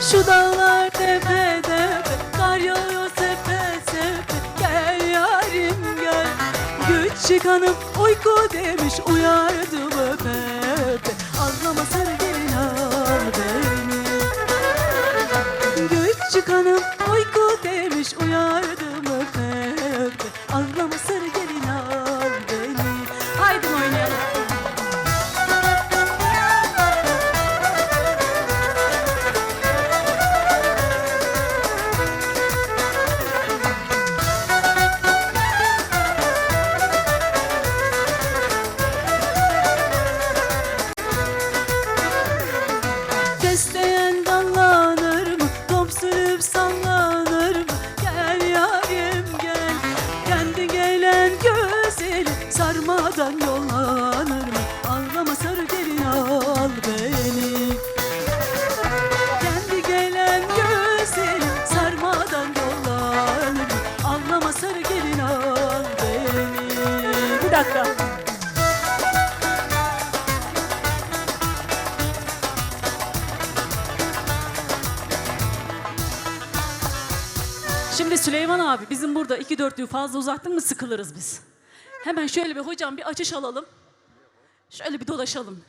Şu dağlar tepe tepe, kar yağıyor sepe sepe. Gel yarim gel. Güç çıkanım uyku demiş, uyardım öpe öpe. Ağlama sarı gelin al beni. Güç çıkanım uyku demiş, uyardım öpe öpe. Ağlama sarı gelin al beni. Haydi oynayalım. Fesleğen dallanır mı? Top sürüp sallanır mı? Gel yarim gel. Kendi gelen güzeli sarmadan yollanır mı? Ağlama sarı gelin al beni. Kendi gelen güzeli sarmadan yollanır mı? Ağlama sarı gelin al beni. Bir dakika. Şimdi Süleyman abi, bizim burada 2/4'lüğü fazla uzattın mı sıkılırız biz. Hemen şöyle bir hocam bir açış alalım. Şöyle bir dolaşalım.